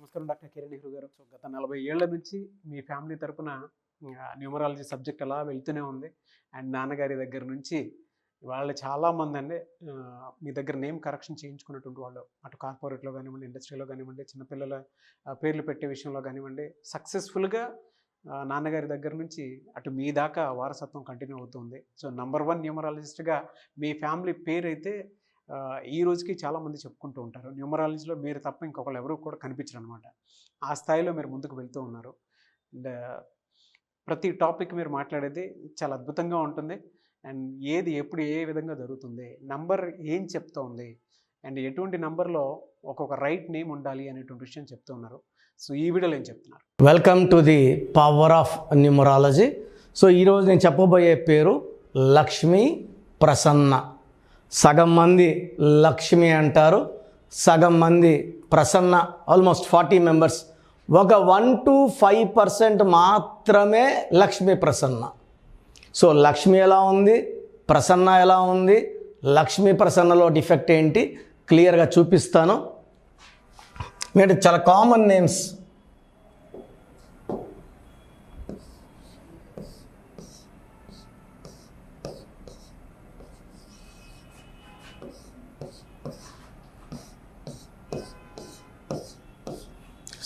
నమస్కారం డాక్టర్ కిరణ్ నెహ్రూ గారు. సో గత 40 ఏళ్ల నుంచి మీ ఫ్యామిలీ తరపున న్యూమరాలజీ సబ్జెక్ట్ అలా వెళ్తూనే ఉంది. అండ్ నాన్నగారి దగ్గర నుంచి వాళ్ళు చాలామంది అండి మీ దగ్గర నేమ్ కరెక్షన్ చేయించుకున్నటువంటి వాళ్ళు అటు కార్పొరేట్లో కానివ్వండి, ఇండస్ట్రీలో కానివ్వండి, చిన్నపిల్లల పేర్లు పెట్టే విషయంలో కానివ్వండి, సక్సెస్ఫుల్గా నాన్నగారి దగ్గర నుంచి అటు మీ దాకా వారసత్వం కంటిన్యూ అవుతుంది. సో నంబర్ 1 న్యూమరాలజిస్ట్గా మీ ఫ్యామిలీ పేరు అయితే ఈ రోజుకి చాలామంది చెప్పుకుంటూ ఉంటారు. న్యూమరాలజీలో మీరు తప్ప ఇంకొకళ్ళు ఎవరు కూడా కనిపించరు అనమాట. ఆ స్థాయిలో మీరు ముందుకు వెళ్తూ ఉన్నారు. అండ్ ప్రతి టాపిక్ మీరు మాట్లాడేది చాలా అద్భుతంగా ఉంటుంది. అండ్ ఏది ఎప్పుడు ఏ విధంగా జరుగుతుంది, నంబర్ ఏం చెప్తోంది, అండ్ ఎటువంటి నంబర్లో ఒక్కొక్క రైట్ నేమ్ ఉండాలి అనేటువంటి విషయం చెప్తూ ఉన్నారు. సో ఈ వీడియోలో ఏం చెప్తున్నారు? Welcome to the power of numerology. So ఈరోజు నేను చెప్పబోయే పేరు లక్ష్మీ ప్రసన్న. సగం మంది లక్ష్మి అంటారు, సగం మంది ప్రసన్న. Almost 40 members. ఒక 1 to 5% మాత్రమే లక్ష్మీ ప్రసన్న. సో లక్ష్మి ఎలా ఉంది, ప్రసన్న ఎలా ఉంది, లక్ష్మీ ప్రసన్నలో డిఫెక్ట్ ఏంటి క్లియర్గా చూపిస్తాను. మీరు చాలా common names.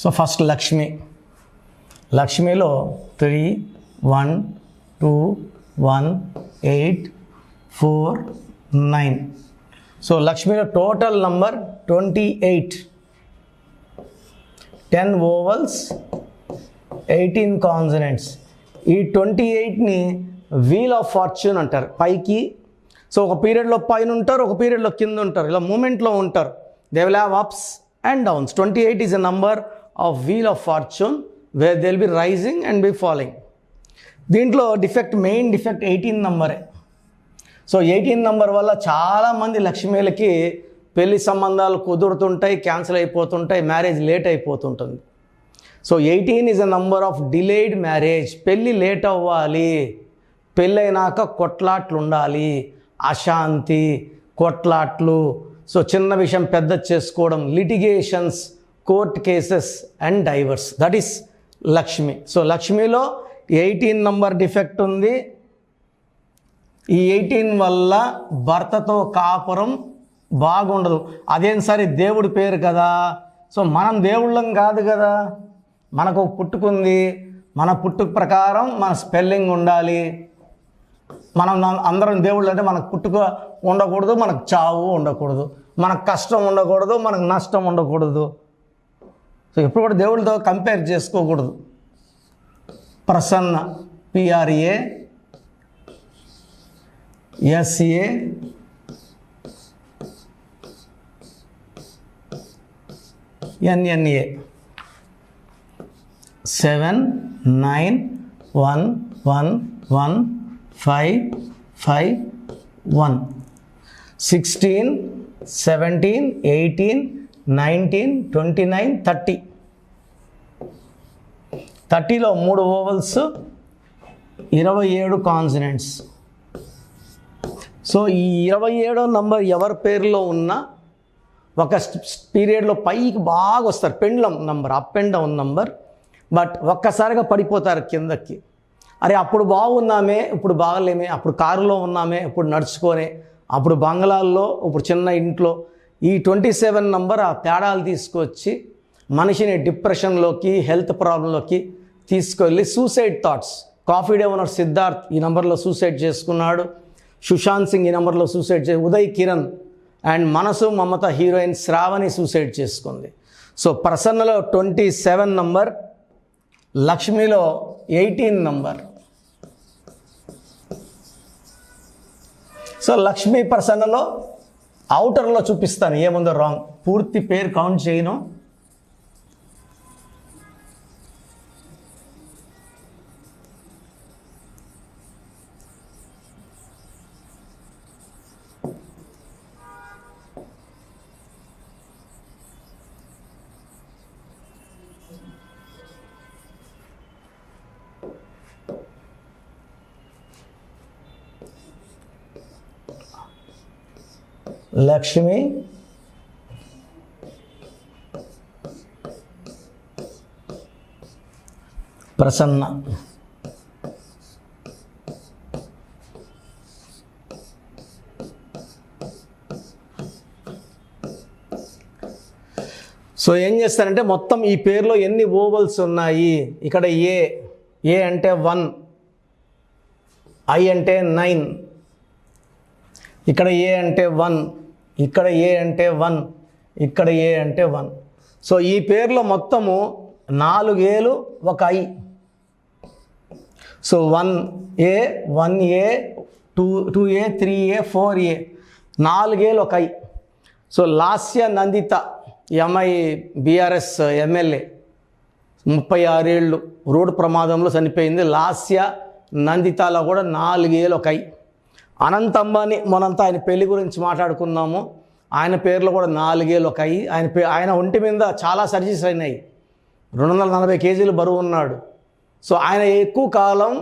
So first Lakshmi. లక్ష్మిలో 3, 1, 2, 1, 8, 4, 9. సో లక్ష్మిలో టోటల్ నంబర్ 28. 10 vowels, 18 consonants. ఈ 28ని వీల్ ఆఫ్ ఫార్చ్యూన్ అంటారు. పైకి సో ఒక పీరియడ్లో పైన ఉంటారు, ఒక పీరియడ్లో కింద ఉంటారు, ఇలా మూమెంట్లో ఉంటారు. They will have ups and downs. 28 is a number of wheel of fortune where they will be rising and be following. దీంట్లో డిఫెక్ట్, మెయిన్ డిఫెక్ట్ 18 నంబరే. సో 18 నంబర్ వల్ల చాలామంది లక్ష్మీలకి పెళ్లి సంబంధాలు కుదురుతుంటాయి, క్యాన్సిల్ అయిపోతుంటాయి, మ్యారేజ్ లేట్ అయిపోతుంటుంది. So 18 is a number of delayed marriage. పెళ్ళి లేట్ అవ్వాలి, పెళ్ళైనాక కొట్లాట్లు ఉండాలి, అశాంతి, కొట్లాట్లు. సో చిన్న విషయం పెద్ద చేసుకోవడం, litigations, court cases and divorce. That is Lakshmi. So లక్ష్మిలో 18 నంబర్ డిఫెక్ట్ ఉంది. ఈ 18 వల్ల భర్తతో కాపురం బాగుండదు. అదేం సరే దేవుడి పేరు కదా, సో మనం దేవుళ్ళం కాదు కదా, మనకు పుట్టుకుంది, మన పుట్టుక ప్రకారం మన స్పెల్లింగ్ ఉండాలి. మనం అందరం దేవుళ్ళు అంటే మనకు పుట్టుక ఉండకూడదు, మనకు చావు ఉండకూడదు, మనకు కష్టం ఉండకూడదు, మనకు నష్టం ఉండకూడదు. సో ఎప్పుడు కూడా దేవుళ్ళతో కంపేర్ చేసుకోకూడదు. Prasanna, PRA SA NNA 7 9 1 1 1 5 5 1 16 17 18 19 29 30. 30లో 3 ovals, 27 consonants. So ఈ 27వ నంబర్ ఎవరి పేరులో ఉన్నా ఒక పీరియడ్లో పైకి బాగా వస్తారు. Pendulum number, up and down number. But ఒక్కసారిగా పడిపోతారు కిందకి. అరే అప్పుడు బాగున్నామే, ఇప్పుడు బాగలేమే, అప్పుడు కారులో ఉన్నామే, ఇప్పుడు నడుచుకొనే, అప్పుడు బంగ్లాల్లో, ఇప్పుడు చిన్న ఇంట్లో. ఈ 27 నంబర్ ఆ తేడాలు తీసుకొచ్చి మనిషిని డిప్రెషన్లోకి, హెల్త్ ప్రాబ్లంలోకి తీసుకెళ్ళి suicide thoughts. Coffee day owner Siddharth ఈ నెంబర్లో సూసైడ్ చేసుకున్నాడు. సుశాంత్ సింగ్ ఈ నెంబర్లో suicide Uday Kiran and Manasu Mamata heroine Sravani suicide చేసుకుంది. సో ప్రసన్నలో 27 నంబర్, లక్ష్మిలో 18 నంబర్. సో లక్ష్మీ ప్రసన్నలో అవుటర్లో చూపిస్తాను ఏముందో రాంగ్. పూర్తి పేరు కౌంట్ చేయను. లక్ష్మి ప్రసన్న. సో ఏం చేస్తారంటే మొత్తం ఈ పేరులో ఎన్ని ఓవల్స్ ఉన్నాయి, ఇక్కడ ఏ అంటే 1, ఐ అంటే 9, ఇక్కడ ఏ అంటే 1, ఇక్కడ ఏ అంటే 1, ఇక్కడ ఏ అంటే 1. సో ఈ పేరులో మొత్తము 4 ఏలు ఒక I. So 1A 1A 2A 3A 4A 4 ఏలు ఒక ఐ. సో లాస్య నందిత ఈ అమ్మాయి బీఆర్ఎస్ ఎమ్మెల్యే, 36 ఏళ్ళు, రోడ్డు ప్రమాదంలో చనిపోయింది. లాస్య నందితాలో కూడా 4 ఏలు ఒక ఐ. అనంత్ అంబానీ మనంతా ఆయన పెళ్లి గురించి మాట్లాడుకున్నాము, ఆయన పేర్లో కూడా 4 ఏలు ఒక ఐ. ఆయన ఒంటి మీద చాలా సర్జరీస్ అయినాయి, 240 కేజీలు బరువు ఉన్నాడు. సో ఆయన ఎక్కువ కాలం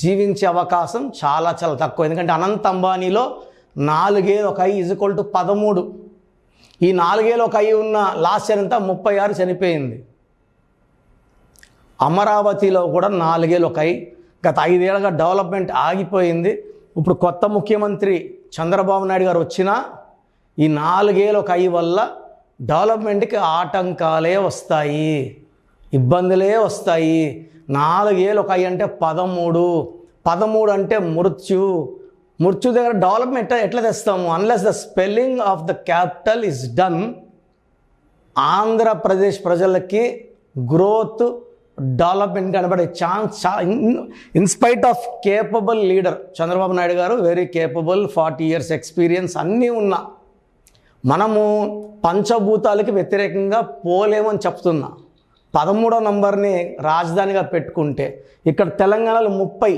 జీవించే అవకాశం చాలా చాలా తక్కువ. ఎందుకంటే అనంత్ అంబానీలో 4 ఏలు ఒక ఐ = 13. ఈ 4 ఏలు ఒక ఐ ఉన్న లాస్ట్ ఇయర్ అంతా 36 చనిపోయింది. అమరావతిలో కూడా 4 ఏలు ఒక ఐ. గత 5 ఏళ్ళుగా డెవలప్మెంట్ ఆగిపోయింది. ఇప్పుడు కొత్త ముఖ్యమంత్రి చంద్రబాబు నాయుడు గారు వచ్చినా ఈ 4 ఏలు ఒక ఐ వల్ల డెవలప్మెంట్కి ఆటంకాలే వస్తాయి, ఇబ్బందులే వస్తాయి. 4 ఏలు ఒక ఐ అంటే 13 అంటే మృత్యు దగ్గర డెవలప్మెంట్ ఎట్లా తెస్తాము? Unless the spelling of the capital is done. Andhra Pradesh ప్రజలకి గ్రోత్ డెవలప్మెంట్ కనబడే chance in spite of capable leader Chandrababu Naidu garu, very capable, 40 years experience అన్నీ ఉన్నా మనము పంచభూతాలకి వ్యతిరేకంగా పోలేమని చెప్తున్నా. 13వ నంబర్ని రాజధానిగా పెట్టుకుంటే ఇక్కడ తెలంగాణలో 30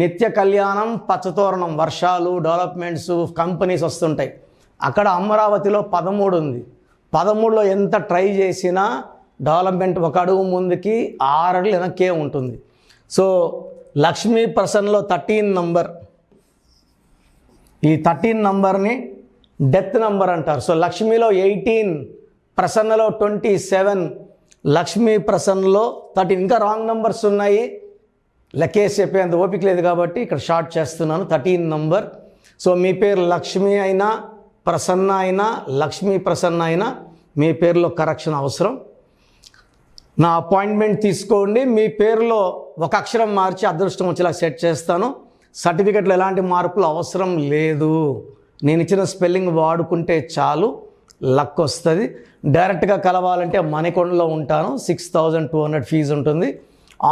నిత్య కళ్యాణం, పచ్చతోరణం, వర్షాలు, డెవలప్మెంట్స్, కంపెనీస్ వస్తుంటాయి. అక్కడ అమరావతిలో 13 ఉంది. 13లో ఎంత ట్రై చేసినా డెవలప్మెంట్ ఒక అడుగు ముందుకి 6 అడుగులు వెనక్కే ఉంటుంది. సో లక్ష్మీ ప్రసన్నలో 13 నంబర్, ఈ 13 నంబర్ని డెత్ నంబర్ అంటారు. సో లక్ష్మీలో 18, ప్రసన్నలో 27, లక్ష్మీ ప్రసన్నలో 13. ఇంకా రాంగ్ నంబర్స్ ఉన్నాయి, లెక్కేసి చెప్పేంత ఓపిక లేదు కాబట్టి ఇక్కడ షార్ట్ చేస్తున్నాను. 13 నంబర్. సో మీ పేరు లక్ష్మి అయినా ప్రసన్న అయినా లక్ష్మీ ప్రసన్న అయినా మీ పేరులో కరెక్షన్ అవసరం. నా అపాయింట్మెంట్ తీసుకోండి. మీ పేరులో ఒక అక్షరం మార్చి అదృష్టం వచ్చేలా సెట్ చేస్తాను. సర్టిఫికెట్లో ఎలాంటి మార్పులు అవసరం లేదు. నేను ఇచ్చిన స్పెల్లింగ్ వాడుకుంటే చాలు, లక్ వస్తుంది. డైరెక్ట్గా కలవాలంటే మణికొండలో ఉంటాను, 6200 ఫీజు ఉంటుంది.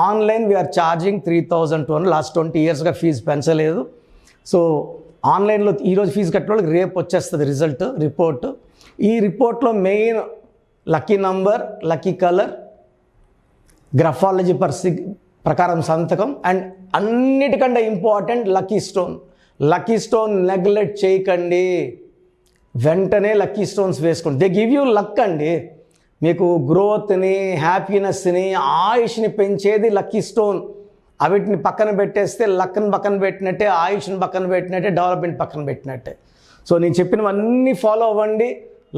Online we are charging 3200. లాస్ట్ 20 yearsగా ఫీజు పెంచలేదు. సో ఆన్లైన్లో ఈరోజు ఫీజు కట్టిన వాళ్ళకి రేపు వచ్చేస్తుంది రిపోర్ట్. ఈ రిపోర్ట్లో main lucky number, lucky colour, graphology ప్రకారం సంతకం, అండ్ అన్నిటికంటే ఇంపార్టెంట్ లక్కీ స్టోన్ నెగ్లెక్ట్ చేయకండి. వెంటనే లక్కీ స్టోన్స్ వేసుకోండి. దే గివ్ యూ లక్ అండి. మీకు గ్రోత్ని, హ్యాపీనెస్ని, ఆయుష్ని పెంచేది లక్కీ స్టోన్. అవిటిని పక్కన పెట్టేస్తే లక్ని పక్కన పెట్టినట్టే, ఆయుష్ని పక్కన పెట్టినట్టే, డెవలప్మెంట్ పక్కన పెట్టినట్టే. సో నేను చెప్పినవన్నీ ఫాలో అవ్వండి.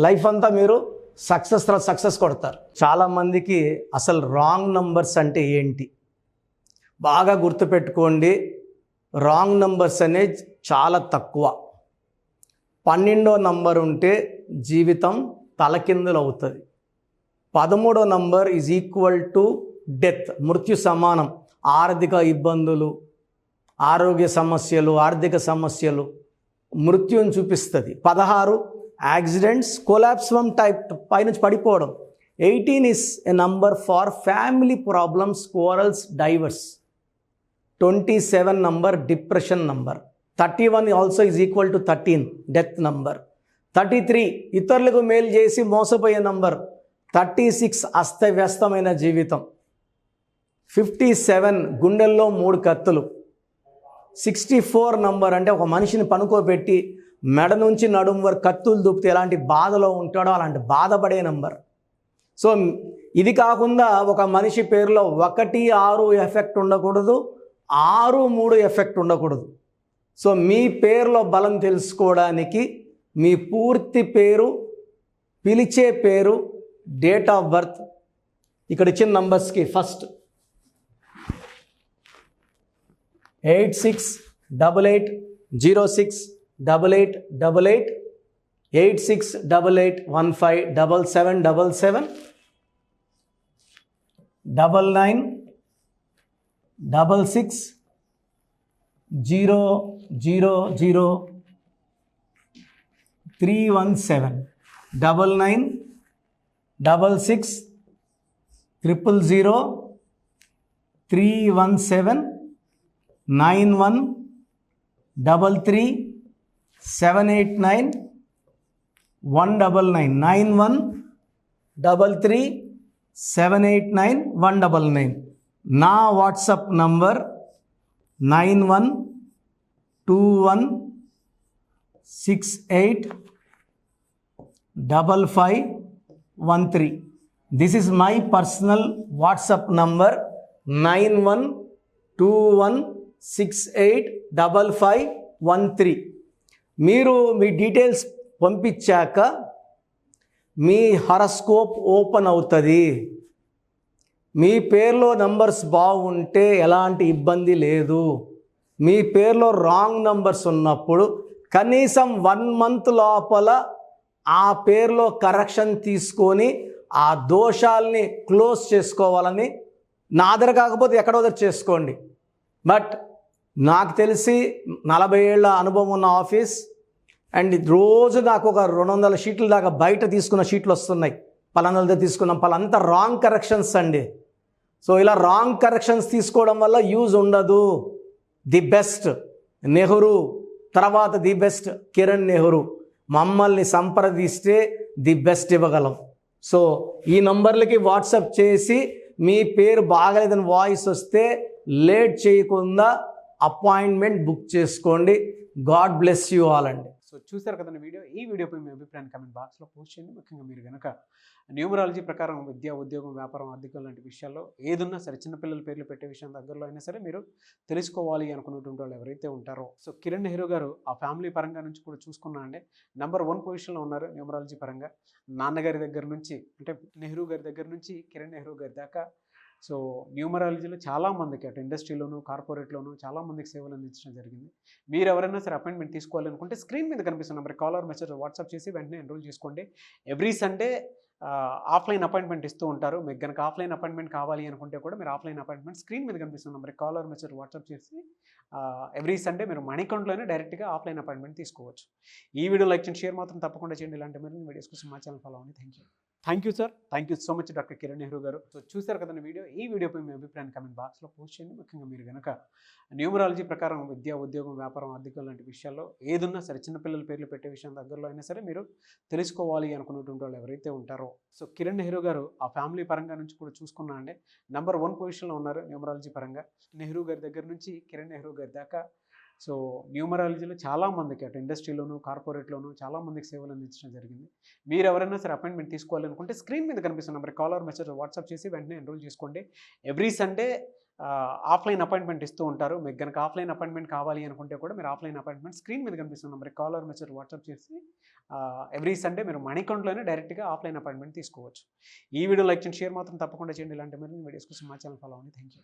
లైఫ్ అంతా మీరు సక్సెస్ కొడతారు. చాలామందికి అసలు రాంగ్ నంబర్స్ అంటే ఏంటి బాగా గుర్తుపెట్టుకోండి. రాంగ్ నంబర్స్ అనేది చాలా తక్కువ. 12వ నంబర్ ఉంటే జీవితం తలకిందులు అవుతుంది. 13వ number is equal to death, మృత్యు సమానం. ఆర్థిక ఇబ్బందులు, ఆరోగ్య సమస్యలు, ఆర్థిక సమస్యలు మృత్యుని చూపిస్తుంది. 16 యాక్సిడెంట్స్, కొలాప్స్ ఫ్రమ్ టైప్ పైనుంచి పడిపోవడం. 18 is a number for family problems, quarrels, divorce. 27 number depression number. 31 also is equal to 13 death number. 33 ఇతరులకు మేలు చేసి మోసపోయే నంబర్. 36 అస్తవ్యస్తమైన జీవితం. 57 గుండెల్లో 3 కత్తులు. 64 నంబర్ అంటే ఒక మనిషిని పనుకోబెట్టి మెడ నుంచి నడుము వరకు కత్తులు దూపితే ఎలాంటి బాధలో ఉంటాడో అలాంటి బాధపడే నంబర్. సో ఇది కాకుండా ఒక మనిషి పేరులో 1, 6 ఎఫెక్ట్ ఉండకూడదు, 6, 3 ఎఫెక్ట్ ఉండకూడదు. సో మీ పేరులో బలం తెలుసుకోవడానికి మీ పూర్తి పేరు, పిలిచే పేరు, డేట్ ఆఫ్ బర్త్, ఇక్కడ ఇచ్చిన నంబర్స్కి ఫస్ట్ 8688068888 8688157777 9966000317 9966000317 9133789199 నా WhatsApp number 9121685513. This is my personal WhatsApp number 9121685513. మీరు మీ డీటెయిల్స్ పంపించాక మీ హరస్కోప్ ఓపెన్ అవుతుంది. మీ పేరులో నంబర్స్ బాగుంటే ఎలాంటి ఇబ్బంది లేదు. మీ పేరులో రాంగ్ నంబర్స్ ఉన్నప్పుడు కనీసం 1 month లోపల ఆ పేరులో కరెక్షన్ తీసుకొని ఆ దోషాలని క్లోజ్ చేసుకోవాలని, నా దగ్గర కాకపోతే ఎక్కడో దగ్గర చేసుకోండి. బట్ నాకు తెలిసి 40 ఏళ్ళ అనుభవం ఉన్న ఆఫీస్ అండ్ రోజు నాకు ఒక 200 షీట్ల దాకా బయట తీసుకున్న షీట్లు వస్తున్నాయి. పలానాలతో తీసుకున్నాం, పలాంతా రాంగ్ కరెక్షన్స్ అండి. సో ఇలా రాంగ్ కరెక్షన్స్ తీసుకోవడం వల్ల యూజ్ ఉండదు. ది బెస్ట్ నెహ్రూ, తర్వాత ది బెస్ట్ కిరణ్ నెహ్రూ, మమ్మల్ని సంప్రదిస్తే ది బెస్ట్ ఇవ్వగలం. సో ఈ నంబర్లకి వాట్సాప్ చేసి మీ పేరు బాగలేదని వాయిస్ వస్తే లేట్ చేయకుండా అపాయింట్మెంట్ బుక్ చేసుకోండి. గాడ్ బ్లెస్ యూ ఆల్ అండి. సో చూసారు కదండి వీడియో. ఈ వీడియోపై మీ అభిప్రాయాన్ని కామెంట్ బాక్స్లో పోస్ట్ చేయండి. ముఖ్యంగా మీరు కనుక న్యూమరాలజీ ప్రకారం విద్య, ఉద్యోగం, వ్యాపారం, ఆర్థికం లాంటి విషయాల్లో ఏదున్నా సరే, చిన్నపిల్లల పేర్లు పెట్టే విషయం దగ్గరలో అయినా సరే మీరు తెలుసుకోవాలి అనుకున్నటువంటి వాళ్ళు ఎవరైతే ఉంటారో, సో కిరణ్ నెహ్రూ గారు ఆ ఫ్యామిలీ పరంగా నుంచి కూడా చూసుకున్నా అండి నెంబర్ 1 పొజిషన్లో ఉన్నారు న్యూమరాలజీ పరంగా. నాన్నగారి దగ్గర నుంచి, అంటే నెహ్రూ గారి దగ్గర నుంచి కిరణ్ నెహ్రూ గారి దాకా సో న్యూమరాలజీలో చాలామందికి అటు ఇండస్ట్రీలోను, కార్పొరేట్లోను చాలామందికి సేవలు అందించడం జరిగింది. మీరు ఎవరైనా సరే అపాయింట్మెంట్ తీసుకోవాలనుకుంటే స్క్రీన్ మీద కనిపిస్తున్న నెంబర్ కాలర్ మెసేజ్ వాట్సాప్ చేసి వెంటనే ఎన్రోల్ చేసుకోండి. ఎవ్రీ సండే ఆఫ్లైన్ అపాయింట్మెంట్ ఇస్తూ ఉంటారు. మీకు కనుక ఆఫ్లైన్ అపాయింట్మెంట్ కావాలి అనుకుంటే కూడా మీరు ఆఫ్లైన్ అపాయింట్మెంట్ స్క్రీన్ మీద కనిపిస్తున్న నెంబర్ కాలర్ మెసేజ్ వాట్సాప్ చేసి ఎవ్రీ సండే మీరు మణికంట్లోనే డైరెక్ట్గా ఆఫ్లైన్ అపాయింట్మెంట్ తీసుకోవచ్చు. ఈ వీడియో లైక్ చేయండి, షేర్ మాత్రం తప్పకుండా చేయండి. ఇలాంటి మరిన్ని వీడియోస్ కోసం మా ఛానల్ ఫాలో అవ్వండి. Thank you sir. Thank you so much doctor Kiran Nehru గారు. సో చూసారు కదండి వీడియో. ఈ వీడియోపై మీ అభిప్రాయాన్ని కామెంట్ బాక్స్లో పోస్ట్ చేయండి. ముఖ్యంగా మీరు కనుక న్యూమరాలజీ ప్రకారం విద్య, ఉద్యోగం, వ్యాపారం, ఆర్థికం లాంటి విషయాల్లో ఏదున్నా సరే, చిన్నపిల్లల పేర్లు పెట్టే విషయం దగ్గరలో అయినా సరే మీరు తెలుసుకోవాలి అనుకున్నటువంటి వాళ్ళు ఎవరైతే ఉంటారో, సో కిరణ్ నెహ్రూ గారు ఆ ఫ్యామిలీ పరంగా నుంచి కూడా చూసుకున్నా అండి నెంబర్ 1 పొజిషన్లో ఉన్నారు న్యూమరాలజీ పరంగా. నెహ్రూ గారి దగ్గర నుంచి కిరణ్ నెహ్రూ గారి దాకా సో న్యూమరాలజీలో చాలామందికి అటు ఇండస్ట్రీలోను, కార్పొరేట్లోను చాలామందికి సేవలు అందించడం జరిగింది. మీరు ఎవరైనా సరే అపాయింట్మెంట్ తీసుకోవాలనుకుంటే స్క్రీన్ మీద కనిపిస్తున్న నెంబర్ కాలర్ మెసేజ్ వాట్సాప్ చేసి వెంటనే ఎన్రోల్ చేసుకోండి. ఎవ్రీ సండే ఆఫ్లైన్ అపాయింట్మెంట్ ఇస్తూ ఉంటారు. మీకు కనుక ఆఫ్లైన్ అపాయింట్మెంట్ కావాలి అనుకుంటే కూడా మీరు ఆఫ్లైన్ అపాయింట్మెంట్ స్క్రీన్ మీద కనిపిస్తున్న నెంబర్ కాలర్ మెసేజ్ వాట్సాప్ చేసి ఎవ్రీ సండే మీరు మణికంట్లోనే డైరెక్ట్గా ఆఫ్లైన్ అపాయింట్మెంట్ తీసుకోవచ్చు. ఈ వీడియో లైక్ చేయండి, షేర్ మాత్రం తప్పకుండా చేయండి. ఇలాంటి మరిన్ని వీడియోస్ కోసం మా ఛానల్ ఫాలో అవ్వండి. Thank you.